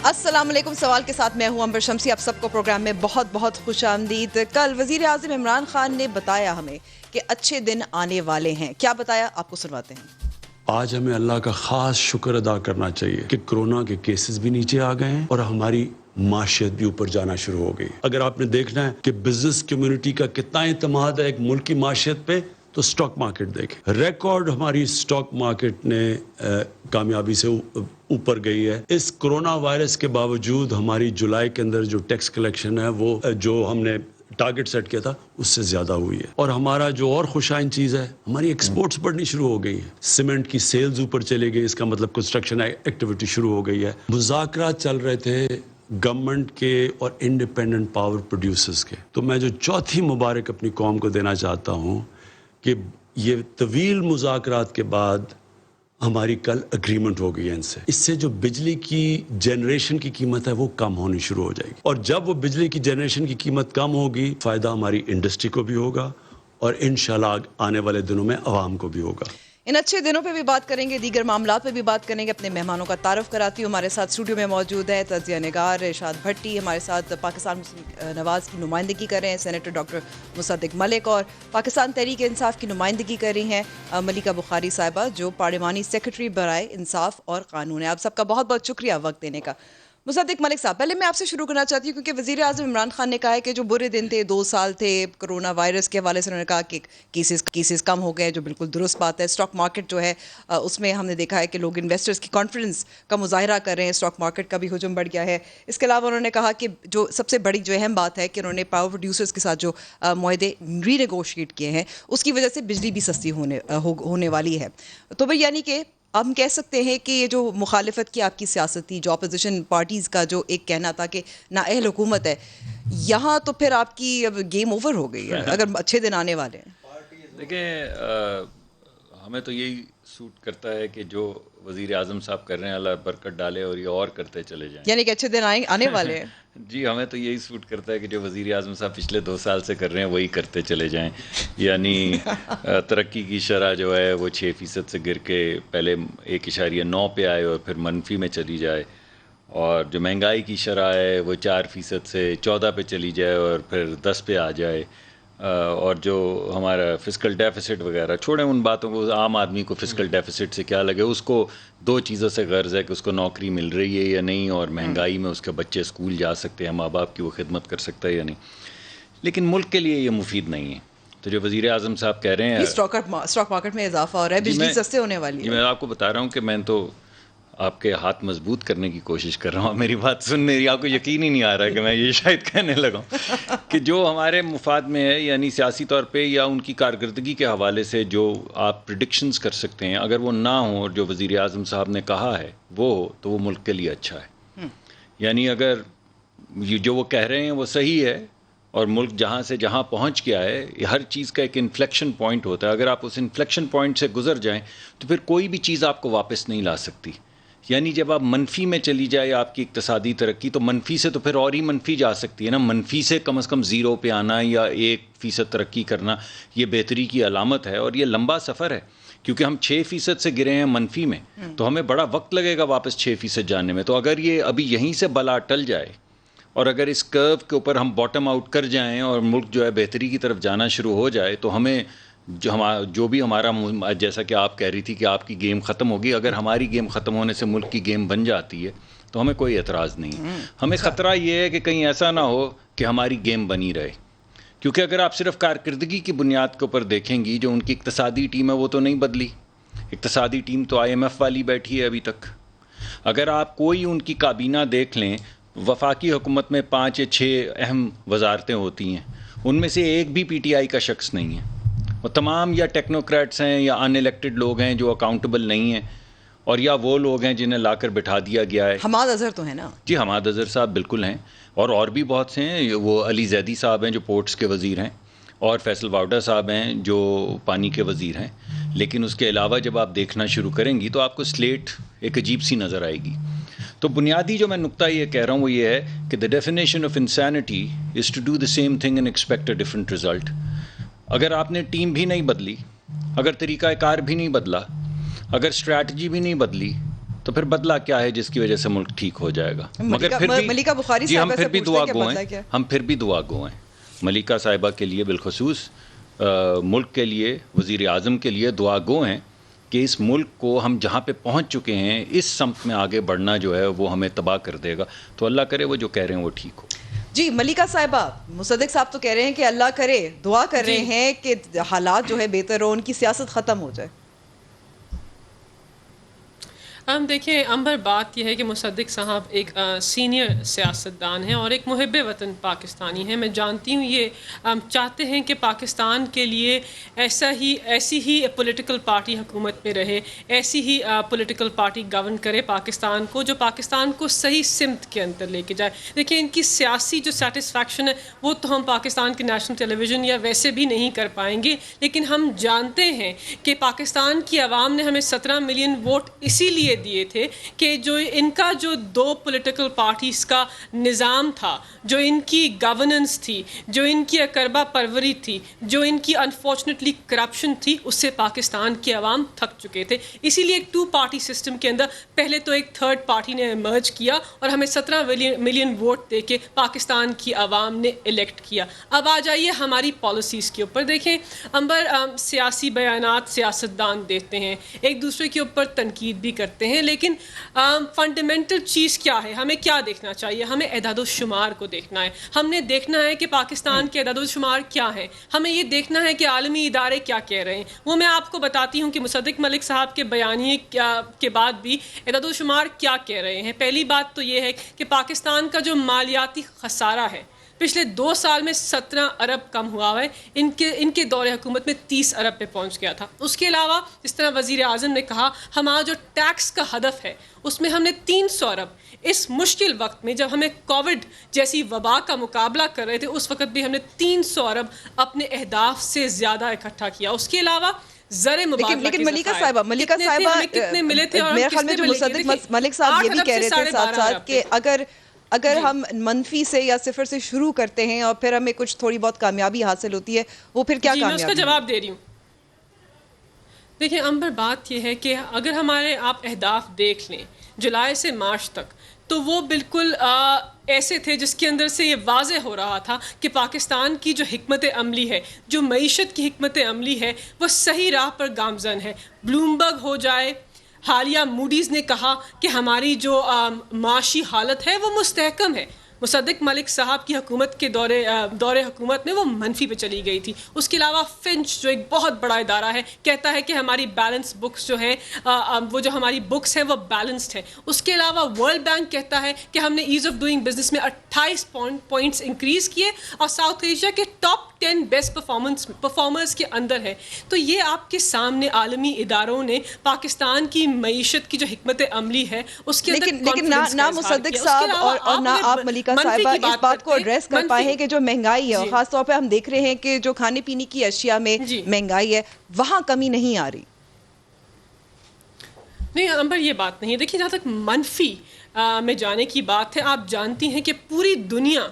السلام علیکم. سوال کے ساتھ میں ہوں امبر شمسی. آپ سب کو پروگرام میں بہت بہت خوش آمدید. کل وزیر اعظم عمران خان نے بتایا ہمیں کہ اچھے دن آنے والے ہیں. کیا بتایا آپ کو سنواتے ہیں. آج ہمیں اللہ کا خاص شکر ادا کرنا چاہیے کہ کورونا کے کیسز بھی نیچے آ گئے ہیں اور ہماری معیشت بھی اوپر جانا شروع ہو گئی. اگر آپ نے دیکھنا ہے کہ بزنس کمیونٹی کا کتنا اعتماد ہے ایک ملک کی معیشت پہ تو سٹاک مارکیٹ دیکھیں. ریکارڈ ہماری سٹاک مارکیٹ نے کامیابی سے اوپر گئی ہے. اس کرونا وائرس کے باوجود ہماری جولائی کے اندر جو ٹیکس کلیکشن ہے وہ جو ہم نے ٹارگٹ سیٹ کیا تھا اس سے زیادہ ہوئی ہے. اور ہمارا جو اور خوشائن چیز ہے ہماری ایکسپورٹس بڑھنی شروع ہو گئی ہیں. سیمنٹ کی سیلز اوپر چلے گئی. اس کا مطلب کنسٹرکشن ایکٹیویٹی شروع ہو گئی ہے. مذاکرات چل رہے تھے گورنمنٹ کے اور انڈیپینڈنٹ پاور پروڈیوسرز کے. تو میں جو چوتھی مبارک اپنی قوم کو دینا چاہتا ہوں کہ یہ طویل مذاکرات کے بعد ہماری کل اگریمنٹ ہو گئی ہے ان سے. اس سے جو بجلی کی جنریشن کی قیمت ہے وہ کم ہونی شروع ہو جائے گی. اور جب وہ بجلی کی جنریشن کی قیمت کم ہوگی فائدہ ہماری انڈسٹری کو بھی ہوگا اور انشاءاللہ آنے والے دنوں میں عوام کو بھی ہوگا. ان اچھے دنوں پہ بھی بات کریں گے, دیگر معاملات پہ بھی بات کریں گے. اپنے مہمانوں کا تعارف کراتی ہوں. ہمارے ساتھ اسٹوڈیو میں موجود ہے تجزیہ نگار ارشاد بھٹی. ہمارے ساتھ پاکستان مسلم نواز کی نمائندگی کر رہے ہیں سینیٹر ڈاکٹر مصدق ملک, اور پاکستان تحریک انصاف کی نمائندگی کر رہی ہیں ملکہ بخاری صاحبہ جو پارلیمانی سیکرٹری برائے انصاف اور قانون ہے. آپ سب کا بہت بہت شکریہ وقت دینے کا. مصدق ملک صاحب, پہلے میں آپ سے شروع کرنا چاہتی ہوں کیونکہ وزیر اعظم عمران خان نے کہا ہے کہ جو برے دن تھے 2 سال تھے کرونا وائرس کے حوالے سے, انہوں نے کہا کہ کیسز کم ہو گئے, جو بالکل درست بات ہے. اسٹاک مارکیٹ جو ہے اس میں ہم نے دیکھا ہے کہ لوگ انویسٹرز کی کانفیڈنس کا مظاہرہ کر رہے ہیں, اسٹاک مارکیٹ کا بھی ہجوم بڑھ گیا ہے. اس کے علاوہ انہوں نے کہا کہ جو سب سے بڑی جو اہم بات ہے کہ انہوں نے پاور پروڈیوسرز کے ساتھ جو معاہدے ری نیگوشیٹ کیے ہیں اس کی وجہ سے بجلی بھی سستی ہونے والی ہے. تو بھئی یعنی کہ ہم کہہ سکتے ہیں کہ یہ جو مخالفت کی آپ کی سیاست تھی, جو اپوزیشن پارٹیز کا جو ایک کہنا تھا کہ نااہل حکومت ہے, یہاں تو پھر آپ کی اب گیم اوور ہو گئی ہے اگر اچھے دن آنے والے ہیں. دیکھیں, ہمیں تو یہی سوٹ کرتا ہے کہ جو وزیر اعظم صاحب کر رہے ہیں اللہ برکت ڈالے اور یہ اور کرتے چلے جائیں. یعنی کہ اچھے دن آنے والے ہیں. جی, ہمیں تو یہی سوٹ کرتا ہے کہ جو وزیر اعظم صاحب پچھلے 2 سال سے کر رہے ہیں وہی کرتے چلے جائیں. یعنی ترقی کی شرح جو ہے وہ 6% سے گر کے پہلے 1.9 پہ آئے اور پھر منفی میں چلی جائے, اور جو مہنگائی کی شرح ہے وہ 4% سے 14 پہ چلی جائے اور پھر 10 پہ آ جائے, اور جو ہمارا فسکل ڈیفیسٹ وغیرہ چھوڑیں ان باتوں کو. عام آدمی کو فسکل ڈیفیسٹ سے کیا لگے, اس کو 2 چیزوں سے غرض ہے کہ اس کو نوکری مل رہی ہے یا نہیں, اور مہنگائی میں اس کے بچے اسکول جا سکتے ہیں, ماں باپ کی وہ خدمت کر سکتا ہے یا نہیں. لیکن ملک کے لیے یہ مفید نہیں ہے. تو جو وزیر اعظم صاحب کہہ رہے ہیں اسٹاک مارکیٹ میں اضافہ ہو رہا ہے, بجلی سستے ہونے والی ہے. جی, میں آپ کو بتا رہا ہوں کہ میں تو آپ کے ہاتھ مضبوط کرنے کی کوشش کر رہا ہوں. میری بات سن, میری آپ کو یقین ہی نہیں آ رہا کہ میں یہ شاید کہنے لگا کہ جو ہمارے مفاد میں ہے, یعنی سیاسی طور پہ یا ان کی کارکردگی کے حوالے سے جو آپ پریڈکشنز کر سکتے ہیں, اگر وہ نہ ہوں اور جو وزیر اعظم صاحب نے کہا ہے وہ ہو تو وہ ملک کے لیے اچھا ہے. یعنی اگر جو وہ کہہ رہے ہیں وہ صحیح ہے اور ملک جہاں سے جہاں پہنچ گیا ہے, ہر چیز کا ایک انفلیکشن پوائنٹ ہوتا ہے. اگر آپ اس انفلیکشن پوائنٹ سے گزر جائیں تو پھر کوئی بھی چیز آپ کو واپس نہیں لا سکتی. یعنی جب آپ منفی میں چلی جائے آپ کی اقتصادی ترقی, تو منفی سے تو پھر اور ہی منفی جا سکتی ہے نا. منفی سے کم از کم 0 پہ آنا یا 1% ترقی کرنا یہ بہتری کی علامت ہے, اور یہ لمبا سفر ہے کیونکہ ہم 6% سے گرے ہیں منفی میں, تو ہمیں بڑا وقت لگے گا واپس 6% جانے میں. تو اگر یہ ابھی یہیں سے بلا ٹل جائے اور اگر اس کرو کے اوپر ہم باٹم آؤٹ کر جائیں اور ملک جو ہے بہتری کی طرف جانا شروع ہو جائے, تو ہمیں جو بھی ہمارا, جیسا کہ آپ کہہ رہی تھی کہ آپ کی گیم ختم ہوگی, اگر ہماری گیم ختم ہونے سے ملک کی گیم بن جاتی ہے تو ہمیں کوئی اعتراض نہیں. ہمیں خطرہ یہ ہے کہ کہیں ایسا نہ ہو کہ ہماری گیم بنی رہے, کیونکہ اگر آپ صرف کارکردگی کی بنیاد کے اوپر دیکھیں گی, جو ان کی اقتصادی ٹیم ہے وہ تو نہیں بدلی. اقتصادی ٹیم تو IMF والی بیٹھی ہے ابھی تک. اگر آپ کوئی ان کی کابینہ دیکھ لیں, وفاقی حکومت میں 5 یا 6 اہم وزارتیں ہوتی ہیں, ان میں سے ایک بھی PTI کا شخص نہیں ہے. وہ تمام یا ٹیکنوکریٹس ہیں یا ان الیکٹڈ لوگ ہیں جو اکاؤنٹیبل نہیں ہیں, اور یا وہ لوگ ہیں جنہیں لا کر بٹھا دیا گیا ہے. حماد اظہر تو ہے نا. جی, حماد اظہر صاحب بالکل ہیں, اور بھی بہت سے ہیں. وہ علی زیدی صاحب ہیں جو پورٹس کے وزیر ہیں, اور فیصل واؤڈا صاحب ہیں جو پانی کے وزیر ہیں. لیکن اس کے علاوہ جب آپ دیکھنا شروع کریں گی تو آپ کو سلیٹ ایک عجیب سی نظر آئے گی. تو بنیادی جو میں نقطہ یہ کہہ رہا ہوں وہ یہ ہے کہ the definition of insanity is to do the same thing and expect a different result. اگر آپ نے ٹیم بھی نہیں بدلی, اگر طریقہ کار بھی نہیں بدلا, اگر اسٹریٹجی بھی نہیں بدلی, تو پھر بدلہ کیا ہے جس کی وجہ سے ملک ٹھیک ہو جائے گا؟ مگر پھر بھی ملکہ بخاری جی ہم صاحبہ پھر سے بھی پوچھتے دعا ہیں کہ گو بدلہ ہیں، کیا؟ ہم پھر بھی دعا گو ہیں ملکہ صاحبہ کے لیے بالخصوص، ملک کے لیے، وزیر اعظم کے لیے دعا گو ہیں کہ اس ملک کو ہم جہاں پہ پہنچ چکے ہیں اس سمت میں آگے بڑھنا جو ہے وہ ہمیں تباہ کر دے گا. تو اللہ کرے وہ جو کہہ رہے ہیں وہ ٹھیک ہو. جی ملکہ صاحبہ، مصدق صاحب تو کہہ رہے ہیں کہ اللہ کرے، دعا کر رہے ہیں کہ حالات جو ہے بہتر ہو، ان کی سیاست ختم ہو جائے. دیکھیں امبر، بات یہ ہے کہ مصدق صاحب ایک سینئر سیاستدان ہیں اور ایک محب وطن پاکستانی ہیں. میں جانتی ہوں یہ چاہتے ہیں کہ پاکستان کے لیے ایسی ہی پولیٹیکل پارٹی حکومت میں رہے، ایسی ہی پولیٹیکل پارٹی گورن کرے پاکستان کو، جو پاکستان کو صحیح سمت کے اندر لے کے جائے. دیکھیں ان کی سیاسی جو سیٹسفیکشن ہے وہ تو ہم پاکستان کے نیشنل ٹیلی ویژن یا ویسے بھی نہیں کر پائیں گے، لیکن ہم جانتے ہیں کہ پاکستان کی عوام نے ہمیں 17 ملین ووٹ اسی لیے دیے تھے کہ جو ان کا جو 2 پولیٹیکل پارٹیز کا نظام تھا، جو ان کی گورننس تھی، جو ان کی اقربا پروری تھی، جو ان کی انفارچونیٹلی کرپشن تھی، اس سے پاکستان کی عوام تھک چکے تھے. اسی لیے ایک 2 پارٹی سسٹم کے اندر پہلے تو ایک تھرڈ پارٹی نے ایمرج کیا اور ہمیں 17 ملین ووٹ دے کے پاکستان کی عوام نے الیکٹ کیا. اب آ جائیے ہماری پالیسیز کے اوپر. دیکھیں امبر، سیاسی بیانات سیاستدان دیتے ہیں، ایک دوسرے کے اوپر تنقید بھی کرتے ہیں، لیکن فنڈامنٹل چیز کیا ہے؟ ہمیں کیا دیکھنا چاہیے؟ ہمیں اعداد و شمار کو دیکھنا ہے. ہم نے دیکھنا ہے کہ پاکستان کے اعداد و شمار کیا ہیں. ہمیں یہ دیکھنا ہے کہ عالمی ادارے کیا کہہ رہے ہیں. وہ میں آپ کو بتاتی ہوں کہ مصدق ملک صاحب کے بیانیے کے بعد بھی اعداد و شمار کیا کہہ رہے ہیں. پہلی بات تو یہ ہے کہ پاکستان کا جو مالیاتی خسارہ ہے پچھلے 2 سال میں 17 ارب کم ہوا ہے. ان کے دور حکومت میں 30 ارب پہ پہنچ گیا تھا. اس کے علاوہ جس طرح وزیر اعظم نے کہا، ہمارا جو ٹیکس کا ہدف ہے اس میں ہم نے 300 ارب اس مشکل وقت میں، جب ہمیں کووڈ جیسی وبا کا مقابلہ کر رہے تھے، اس وقت بھی ہم نے 300 ارب اپنے اہداف سے زیادہ اکٹھا کیا. اس کے علاوہ لیکن ملکہ صاحبہ کتنے ملے تھے اور میرے خیال میں جو مصدق ملک صاحب یہ بھی کہہ رہے تھے ساتھ ساتھ کہ اگر ہم منفی سے یا صفر سے شروع کرتے ہیں اور پھر ہمیں کچھ تھوڑی بہت کامیابی حاصل ہوتی ہے، وہ پھر کیا کامیابی؟ میں اس کا جواب دے رہی ہوں. دیکھیں امبر، بات یہ ہے کہ اگر ہمارے آپ اہداف دیکھ لیں جولائی سے مارچ تک، تو وہ بالکل ایسے تھے جس کے اندر سے یہ واضح ہو رہا تھا کہ پاکستان کی جو حکمت عملی ہے، جو معیشت کی حکمت عملی ہے، وہ صحیح راہ پر گامزن ہے. بلومبرگ ہو جائے، حالیہ موڈیز نے کہا کہ ہماری جو معاشی حالت ہے وہ مستحکم ہے. مصدق ملک صاحب کی حکومت کے دور حکومت میں وہ منفی پہ چلی گئی تھی. اس کے علاوہ فنچ جو ایک بہت بڑا ادارہ ہے کہتا ہے کہ ہماری بیلنس بکس جو ہیں، وہ جو ہماری بکس ہیں وہ بیلنسڈ ہیں. اس کے علاوہ ورلڈ بینک کہتا ہے کہ ہم نے ایز آف ڈوئنگ بزنس میں 28 پوائنٹس انکریز کیے اور ساؤتھ ایشیا کے ٹاپ 10 بیسٹ پرفارمرز کے اندر ہے. تو یہ آپ کے سامنے عالمی اداروں نے پاکستان کی معیشت کی جو حکمت عملی ہے اس کے اندر لیکن نہ مصدق صاحب اور نہ آپ ملکہ صاحبہ اس بات کو ایڈریس کر پائے ہیں کہ جو مہنگائی ہے، خاص طور پہ ہم دیکھ رہے ہیں کہ جو کھانے پینے کی اشیاء میں مہنگائی ہے وہاں کمی نہیں آ رہی. نہیں امبر، یہ بات نہیں ہے. دیکھیں جہاں تک منفی میں جانے کی بات ہے، آپ جانتی ہیں کہ پوری دنیا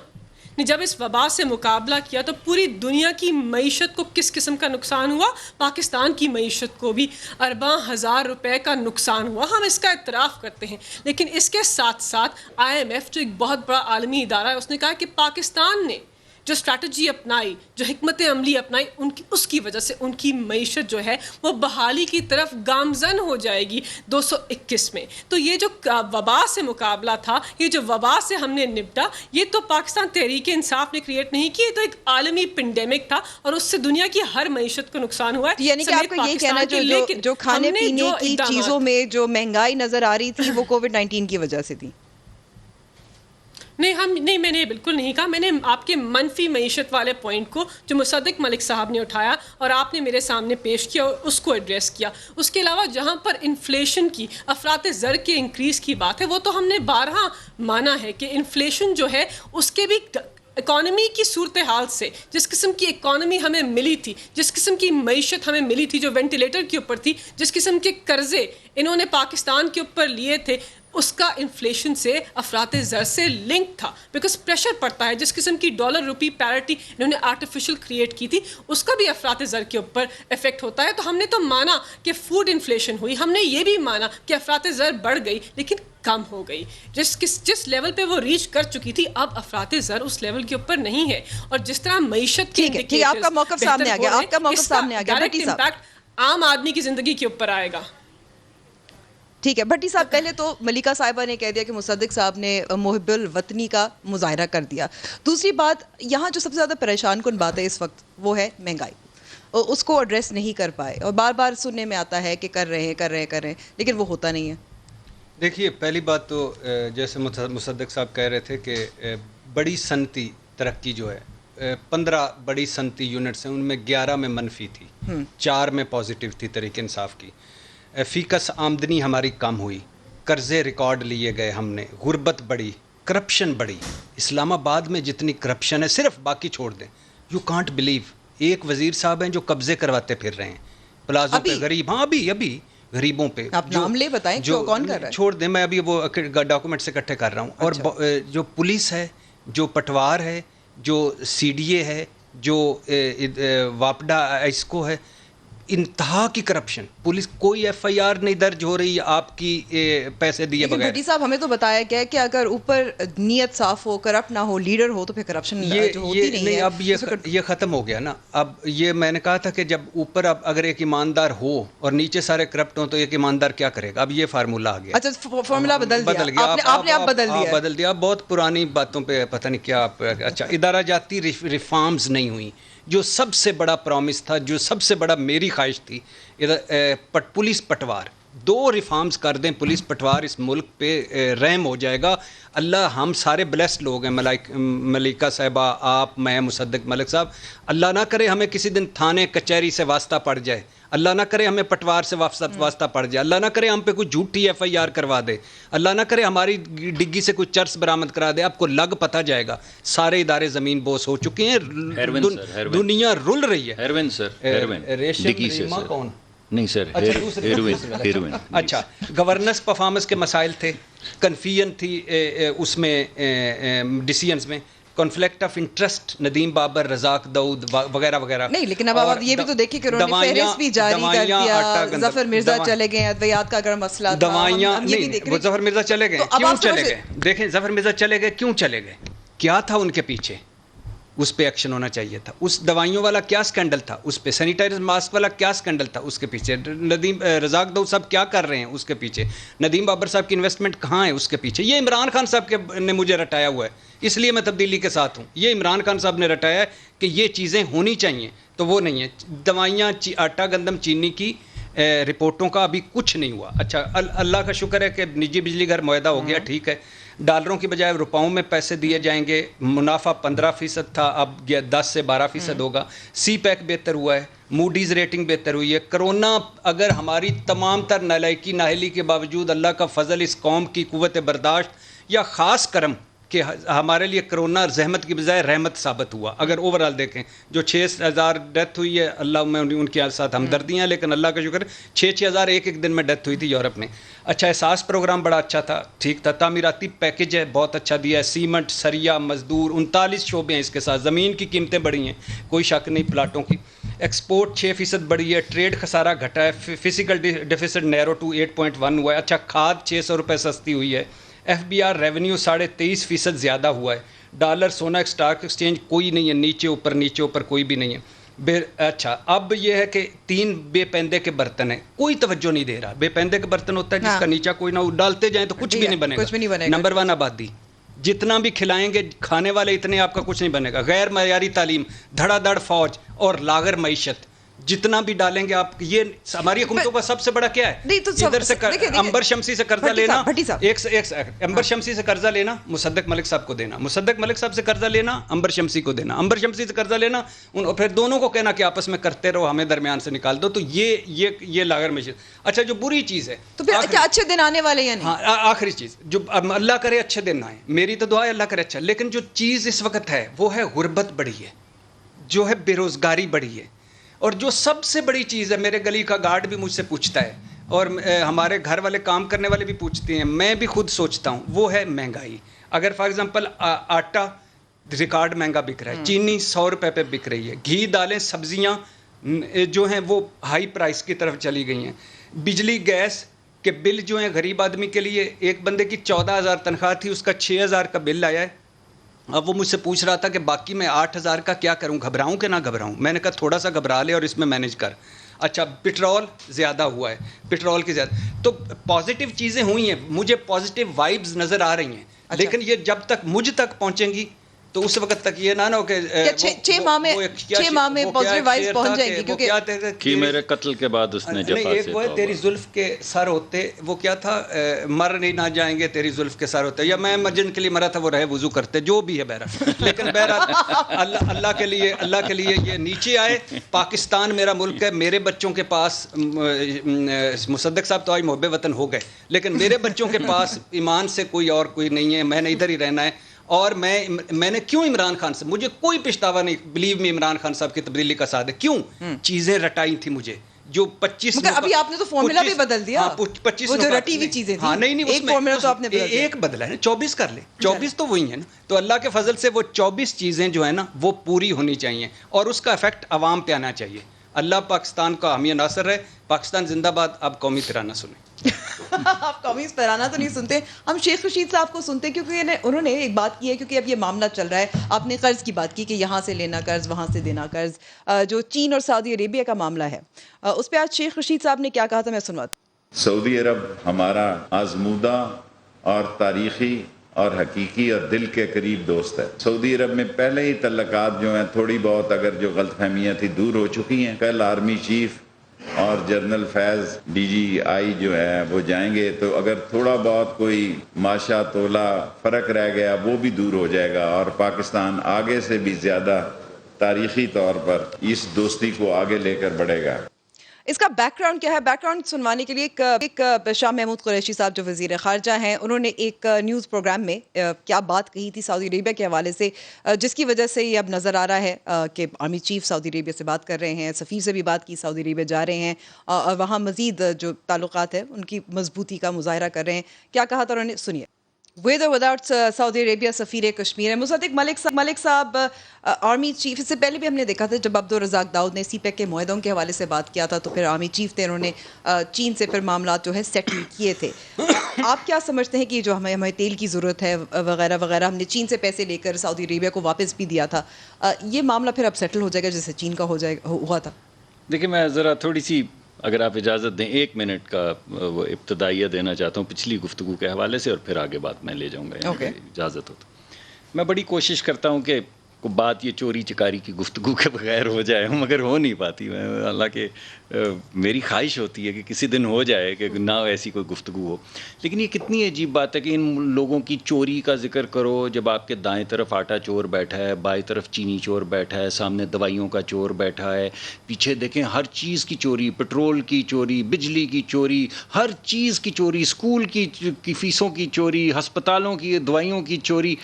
نے جب اس وبا سے مقابلہ کیا تو پوری دنیا کی معیشت کو کس قسم کا نقصان ہوا؟ پاکستان کی معیشت کو بھی ارباں ہزار روپے کا نقصان ہوا. ہم اس کا اعتراف کرتے ہیں، لیکن اس کے ساتھ ساتھ IMF جو ایک بہت بڑا عالمی ادارہ ہے، اس نے کہا کہ پاکستان نے جو اسٹریٹجی اپنائی، جو حکمت عملی اپنائی، اس کی وجہ سے ان کی معیشت جو ہے وہ بحالی کی طرف گامزن ہو جائے گی 221 میں. تو یہ جو وبا سے مقابلہ تھا، یہ جو وبا سے ہم نے نپٹا، یہ تو پاکستان تحریک انصاف نے کریٹ نہیں کی، یہ تو ایک عالمی پینڈیمک تھا اور اس سے دنیا کی ہر معیشت کو نقصان ہوا ہے. یعنی کہ آپ کو یہ کہنا جو کھانے پینے کی چیزوں میں جو مہنگائی نظر آ رہی تھی وہ کووڈ-19 کی وجہ سے تھی؟ نہیں، میں نے بالکل نہیں کہا. میں نے آپ کے منفی معیشت والے پوائنٹ کو جو مصدق ملک صاحب نے اٹھایا اور آپ نے میرے سامنے پیش کیا اور اس کو ایڈریس کیا. اس کے علاوہ جہاں پر انفلیشن کی، افراط زر کے انکریز کی بات ہے، وہ تو ہم نے بارہا مانا ہے کہ انفلیشن جو ہے اس کے بھی اکانومی کی صورتحال سے، جس قسم کی اکانومی ہمیں ملی تھی، جس قسم کی معیشت ہمیں ملی تھی جو وینٹیلیٹر کے اوپر تھی، جس قسم کے قرضے انہوں نے پاکستان کے اوپر لیے تھے، اس کا انفلیشن سے افراط زر سے لنک تھا, بیکاز پریشر پڑتا ہے. جس قسم کی ڈالر روپی پیرٹی انہوں نے آرٹیفیشل کریٹ کی تھی, اس کا بھی افراط زر کے اوپر افیکٹ ہوتا ہے. تو ہم نے تو مانا کہ فوڈ انفلیشن ہوئی, ہم نے یہ بھی مانا کہ افراط زر بڑھ گئی, لیکن کم ہو گئی. جس لیول پہ وہ ریچ کر چکی تھی, اب افراط زر اس لیول کے اوپر نہیں ہے. اور جس طرح معیشت کے آپ کا موقف سامنے آ گیا, آپ کا موقف سامنے آ گیا. بھٹی صاحب, امپیکٹ عام آدمی کی زندگی کے اوپر آئے گا. ٹھیک ہے بھٹی صاحب, پہلے تو ملکہ صاحبہ نے کہہ دیا کہ مصدق صاحب نے محب الوطنی کا مظاہرہ کر دیا. دوسری بات, یہاں جو سب سے زیادہ پریشان کن بات ہے اس وقت وہ ہے مہنگائی. اس کو ایڈریس نہیں کر پائے, اور بار بار سننے میں آتا ہے کہ کر رہے ہیں, لیکن وہ ہوتا نہیں ہے. دیکھیے, پہلی بات تو جیسے مصدق صاحب کہہ رہے تھے کہ بڑی صنعتی ترقی جو ہے 15 بڑی صنعتی یونٹس ہیں, ان میں 11 میں منفی تھی, 4 میں پازیٹیو تھی تحریک انصاف کی. فیکس آمدنی ہماری کم ہوئی, قرضے ریکارڈ لیے گئے ہم نے, غربت بڑھی, کرپشن بڑھی. اسلام آباد میں جتنی کرپشن ہے, صرف باقی چھوڑ دیں, یو کانٹ بلیو. ایک وزیر صاحب ہیں جو قبضے کرواتے پھر رہے ہیں پلازوں پہ غریب, ہاں ابھی غریبوں پہ. آپ نام لے بتائیں کون کر رہا ہے, چھوڑ دیں, میں ابھی وہ ڈاکومنٹس اکٹھے کر رہا ہوں. اور جو پولیس ہے, جو پٹوار ہے, جو سی ڈی اے ہے, جو واپڈا ایسکو ہے, انتہا کی کرپشن. پولیس کوئی ایف آئی آر نہیں درج ہو رہی آپ کی پیسے دیے بغیر. بھٹی صاحب, ہمیں تو بتایا گیا کہ اگر اوپر نیت صاف ہو, کرپٹ نہ ہو, لیڈر ہو, تو پھر کرپشن ہوتی نہیں ہے. اب یہ ختم ہو گیا نا. اب یہ میں نے کہا تھا کہ جب اوپر اب اگر ایک ایماندار ہو اور نیچے سارے کرپٹ ہوں تو ایک ایماندار کیا کرے گا. اب یہ فارمولہ آ گیا. اچھا, فارمولہ بدل گیا آپ نے, بدل دیا. بہت پرانی باتوں پہ پتہ نہیں کیا. اچھا, ادارہ جاتی ریفارمز نہیں ہوئی. جو سب سے بڑا پرومس تھا, جو سب سے بڑا میری خواہش تھی, پولیس پٹوار 2 ریفارمز کر دیں. پولیس پٹوار اس ملک پہ رحم ہو جائے گا. اللہ, ہم سارے بلیسڈ لوگ ہیں, ملکہ صاحبہ, آپ, میں, مصدق ملک صاحب. اللہ نہ کرے ہمیں کسی دن تھانے کچہری سے واسطہ پڑ جائے, اللہ نہ کرے ہمیں پٹوار سے واسطہ پڑ جائے, اللہ نہ کرے ہم پہ کوئی جھوٹی ایف آئی آر کروا دے, اللہ نہ کرے ہماری ڈگی سے کوئی چرس برآمد کرا دے. آپ کو لگ پتہ جائے گا سارے ادارے زمین بوس ہو چکے ہیں, دنیا رل رہی ہے. ہیروین سر, ڈگی سے کون نہیں سر, ہیروین. اچھا, گورننس پرفارمنس کے مسائل تھے, کنفیژن تھی اس میں ڈیسیژنز میں, conflict of interest, Nadeem Babar, Razak Dawood وغیرہ وغیرہ. نہیں, لیکن اب آپ یہ بھی تو دیکھیں کہ انہوں نے فہرست بھی جاری کر دیا. ظفر مرزا چلے گئے, ادویات کا اگر مسئلہ تھا, دوائیاں نہیں, وہ ظفر مرزا چلے گئے, کیوں چلے گئے؟ دیکھیں, ظفر مرزا چلے گئے, کیوں چلے گئے, کیا تھا ان کے پیچھے, اس پہ ایکشن ہونا چاہیے تھا. اس دوائیوں والا کیا سکینڈل تھا, اس پہ سینیٹائزر ماسک والا کیا سکینڈل تھا, اس کے پیچھے رزاق داؤد صاحب کیا کر رہے ہیں, اس کے پیچھے ندیم بابر صاحب کی انویسٹمنٹ کہاں ہے, اس کے پیچھے. یہ عمران خان صاحب نے مجھے رٹایا ہوا ہے, اس لیے میں تبدیلی کے ساتھ ہوں. یہ عمران خان صاحب نے رٹایا ہے کہ یہ چیزیں ہونی چاہیے, تو وہ نہیں ہے. دوائیاں, آٹا, گندم, چینی کی رپورٹوں کا ابھی کچھ نہیں ہوا. اچھا, اللہ کا شکر ہے کہ نجی بجلی گھر معاہدہ ہو گیا, ٹھیک ہے. ڈالروں کی بجائے روپاؤں میں پیسے دیے جائیں گے. منافع 15% تھا, اب 10 سے 12% ہوگا. سی پیک بہتر ہوا ہے, موڈیز ریٹنگ بہتر ہوئی ہے. کرونا اگر ہماری تمام تر نالائکی ناہلی کے باوجود اللہ کا فضل, اس قوم کی قوت برداشت یا خاص کرم کہ ہمارے لیے کرونا زحمت کی بجائے رحمت ثابت ہوا. اگر اوورال دیکھیں, جو 6,000 ڈیتھ ہوئی ہے, اللہ میں ان کے ساتھ ہمدردیاں, لیکن اللہ کا شکر 6,000 ایک دن میں ڈیتھ ہوئی تھی یورپ میں. اچھا, احساس پروگرام بڑا اچھا تھا, ٹھیک تھا. تعمیراتی پیکج ہے, بہت اچھا دیا ہے. سیمنٹ, سریا, مزدور, 39 شعبے ہیں اس کے ساتھ. زمین کی قیمتیں بڑھی ہیں, کوئی شک نہیں, پلاٹوں کی. ایکسپورٹ 6% بڑھی ہے. ٹریڈ خسارہ گھٹا ہے. فزیکل ڈیفیسٹ نیرو ٹو 8.1 ہوا ہے. اچھا, کھاد 600 روپے سستی ہوئی ہے. ایف بی آر ریونیو 23.5% زیادہ ہوا ہے. ڈالر, سونا, اسٹاک ایکسچینج کوئی نہیں ہے, نیچے اوپر کوئی بھی نہیں ہے. اچھا, اب یہ ہے کہ 3 بے پیندے کے برتن ہیں, کوئی توجہ نہیں دے رہا. بے پیندے کے برتن ہوتا ہے جس کا نیچا کوئی نہ ہو, ڈالتے جائیں تو کچھ بھی نہیں بنے گا. نمبر 1 آبادی, جتنا بھی کھلائیں گے کھانے والے اتنے, آپ کا کچھ نہیں بنے گا. غیر معیاری تعلیم, دھڑا دھڑ فوج اور لاغر معیشت, جتنا بھی ڈالیں گے آپ. یہ ہماری حکومتوں کا سب سے بڑا کیا ہے, ادھر سے امبر شمسی سے قرضہ لینا, امبر شمسی سے قرضہ لینا, مصدق ملک صاحب کو دینا, مصدق ملک صاحب سے قرضہ لینا, امبر شمسی کو دینا, امبر شمسی سے قرضہ لینا, پھر دونوں کو کہنا کہ آپس میں کرتے رہو, ہمیں درمیان سے نکال دو. تو یہ لاغر معیشت. اچھا, جو بری چیز ہے, تو پھر کیا اچھے دن آنے والے ہیں؟ ہاں, آخری چیز, جو اللہ کرے اچھے دن آئے, میری تو دعا ہے اللہ کرے اچھا. لیکن جو چیز اس وقت ہے وہ ہے غربت بڑھی ہے, جو ہے بے روزگاری بڑھی ہے. اور جو سب سے بڑی چیز ہے, میرے گلی کا گارڈ بھی مجھ سے پوچھتا ہے, اور ہمارے گھر والے کام کرنے والے بھی پوچھتے ہیں, میں بھی خود سوچتا ہوں, وہ ہے مہنگائی. اگر فار ایگزامپل آٹا ریکارڈ مہنگا بک رہا ہے, چینی 100 روپے پہ بک رہی ہے, گھی دالیں سبزیاں جو ہیں وہ ہائی پرائس کی طرف چلی گئی ہیں, بجلی گیس کے بل جو ہیں غریب آدمی کے لیے, ایک بندے کی 14,000 تنخواہ تھی, اس کا 6,000 کا بل آیا ہے. اب وہ مجھ سے پوچھ رہا تھا کہ باقی میں 8,000 کا کیا کروں, گھبراؤں کہ نہ گھبراؤں. میں نے کہا تھوڑا سا گھبرا لے اور اس میں مینیج کر. اچھا پٹرول زیادہ ہوا ہے, پٹرول کی زیادہ, تو پازیٹیو چیزیں ہوئی ہیں, مجھے پازیٹیو وائبز نظر آ رہی ہیں. لیکن یہ جب تک مجھ تک پہنچیں گی تو اس وقت تک یہ نہ ہو کہ 6 ماہ میں پازیٹیو وائبز پہنچ جائیں گی, کیونکہ کہ میرے قتل کے بعد اس نے جفا سے ایک وہ تیری زلف کے سر ہوتے, وہ کیا تھا, مر نہیں نہ جائیں گے تیری زلف کے سر ہوتے, یا میں جن کے لیے مرا تھا وہ رہے وضو کرتے, جو بھی ہے بہرحال. لیکن بہرحال اللہ کے لیے یہ نیچے آئے. پاکستان میرا ملک ہے, میرے بچوں کے پاس, مصدق صاحب تو آج محب وطن ہو گئے, لیکن میرے بچوں کے پاس ایمان سے کوئی نہیں ہے, میں نے ادھر ہی رہنا ہے. اور میں نے کیوں عمران خان سے, مجھے کوئی پچھتاوا نہیں, بلیو میں عمران خان صاحب کی تبدیلی کا ساتھ ہے. کیوں چیزیں رٹائی تھی مجھے, جو 25 مگر ابھی آپ نے تو فارمولا بھی بدل دیا. 25 وہ جو رٹی ہوئی چیزیں تھیں, نہیں ایک فارمولا تو آپ نے بدل دیا, ایک بدلا ہے, 24 کر لے, 24 تو وہی ہے نا. تو اللہ کے فضل سے وہ 24 چیزیں جو ہے نا وہ پوری ہونی چاہیے, اور اس کا افیکٹ عوام پہ آنا چاہیے. اللہ پاکستان کا حامی ناصر ہے. پاکستان زندہ باد. اب قومی ترانہ سنیں. آپ قومی ترانہ تو نہیں سنتے, ہم شیخ رشید صاحب کو سنتے, کیونکہ انہوں نے ایک بات کی ہے, کیونکہ اب یہ معاملہ چل رہا ہے. آپ نے قرض کی بات کی کہ یہاں سے لینا قرض, وہاں سے دینا قرض, جو چین اور سعودی عربیہ کا معاملہ ہے, اس پہ آج شیخ رشید صاحب نے کیا کہا تھا, میں سنواتا ہوں. سعودی عرب ہمارا آزمودہ اور تاریخی اور حقیقی اور دل کے قریب دوست ہے. سعودی عرب میں پہلے ہی تعلقات جو ہیں تھوڑی بہت اگر جو غلط فہمیاں تھیں دور ہو چکی ہیں. کل آرمی چیف اور جنرل فیض DGI جو ہے وہ جائیں گے, تو اگر تھوڑا بہت کوئی ماشا تولا فرق رہ گیا وہ بھی دور ہو جائے گا, اور پاکستان آگے سے بھی زیادہ تاریخی طور پر اس دوستی کو آگے لے کر بڑھے گا. اس کا بیک گراؤنڈ کیا ہے؟ بیک گراؤنڈ سنوانے کے لیے ایک شاہ محمود قریشی صاحب جو وزیر خارجہ ہیں, انہوں نے ایک نیوز پروگرام میں کیا بات کہی تھی سعودی عربیہ کے حوالے سے, جس کی وجہ سے یہ اب نظر آ رہا ہے کہ آرمی چیف سعودی عربیہ سے بات کر رہے ہیں, سفیر سے بھی بات کی, سعودی عربیہ جا رہے ہیں اور وہاں مزید جو تعلقات ہیں ان کی مضبوطی کا مظاہرہ کر رہے ہیں. کیا کہا تھا انہوں نے, سنیے. ود اور وداؤٹ سعودی عربیہ سفیر کشمیر ہے مصدق ملک صاحب. آرمی چیف, اس سے پہلے بھی ہم نے دیکھا تھا جب عبدالرزاق داؤد نے CPEC کے معاہدوں کے حوالے سے بات کیا تھا, تو پھر آرمی چیف تھے, انہوں نے چین سے پھر معاملات جو ہے سیٹل کیے تھے. آپ کیا سمجھتے ہیں کہ جو ہمیں تیل کی ضرورت ہے وغیرہ وغیرہ, ہم نے چین سے پیسے لے کر سعودی عربیہ کو واپس بھی دیا تھا, یہ معاملہ پھر اب سیٹل ہو جائے گا جیسے چین کا ہوا تھا؟ دیکھیں میں ذرا تھوڑی سی, اگر آپ اجازت دیں, 1 منٹ کا وہ ابتدائیہ دینا چاہتا ہوں پچھلی گفتگو کے حوالے سے, اور پھر آگے بات میں لے جاؤں گا, اجازت ہو تو. میں بڑی کوشش کرتا ہوں کہ بات یہ چوری چکاری کی گفتگو کے بغیر ہو جائے, مگر ہو نہیں پاتی. حالانکہ میری خواہش ہوتی ہے کہ کسی دن ہو جائے کہ نہ ایسی کوئی گفتگو ہو. لیکن یہ کتنی عجیب بات ہے کہ ان لوگوں کی چوری کا ذکر کرو جب آپ کے دائیں طرف آٹا چور بیٹھا ہے, بائیں طرف چینی چور بیٹھا ہے, سامنے دوائیوں کا چور بیٹھا ہے, پیچھے دیکھیں ہر چیز کی چوری, پٹرول کی چوری, بجلی کی چوری, ہر چیز کی چوری, اسکول کی فیسوں کی چوری, ہسپتالوں کی دوائیوں کی چوری.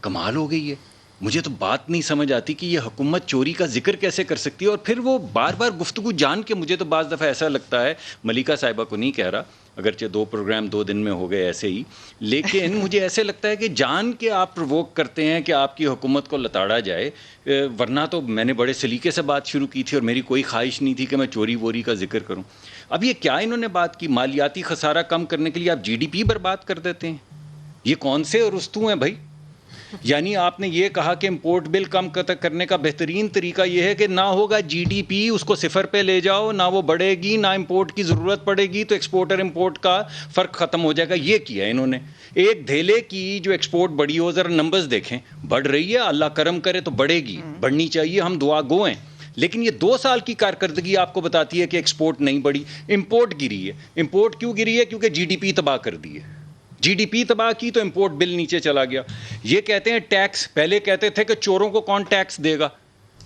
کمال ہو گئی ہے. مجھے تو بات نہیں سمجھ آتی کہ یہ حکومت چوری کا ذکر کیسے کر سکتی ہے, اور پھر وہ بار بار گفتگو جان کے, مجھے تو بعض دفعہ ایسا لگتا ہے, ملیکہ صاحبہ کو نہیں کہہ رہا, اگرچہ 2 پروگرام 2 دن میں ہو گئے ایسے ہی, لیکن مجھے ایسے لگتا ہے کہ جان کے آپ پرووک کرتے ہیں کہ آپ کی حکومت کو لتاڑا جائے, ورنہ تو میں نے بڑے سلیقے سے بات شروع کی تھی اور میری کوئی خواہش نہیں تھی کہ میں چوری ووری کا ذکر کروں. اب یہ کیا انہوں نے بات کی, مالیاتی خسارہ کم کرنے کے لیے آپ GDP برباد کر دیتے ہیں. یہ کون سے رستو ہیں بھائی؟ یعنی آپ نے یہ کہا کہ امپورٹ بل کم کرنے کا بہترین طریقہ یہ ہے کہ نہ ہوگا GDP, اس کو 0 پہ لے جاؤ, نہ وہ بڑھے گی, نہ امپورٹ کی ضرورت پڑے گی, تو ایکسپورٹ اور امپورٹ کا فرق ختم ہو جائے گا. یہ کیا انہوں نے, ایک دھیلے کی جو ایکسپورٹ بڑھی ہو, ذرا نمبرز دیکھیں, بڑھ رہی ہے, اللہ کرم کرے تو بڑھے گی, بڑھنی چاہیے, ہم دعا گو ہیں. لیکن یہ 2 سال کی کارکردگی آپ کو بتاتی ہے کہ ایکسپورٹ نہیں بڑھی, امپورٹ گری ہے. امپورٹ کیوں گری ہے؟ کیونکہ GDP تباہ کر دی ہے. GDP تباہ کی تو امپورٹ بل نیچے چلا گیا. یہ کہتے ہیں ٹیکس, پہلے کہتے تھے کہ چوروں کو کون ٹیکس دے گا,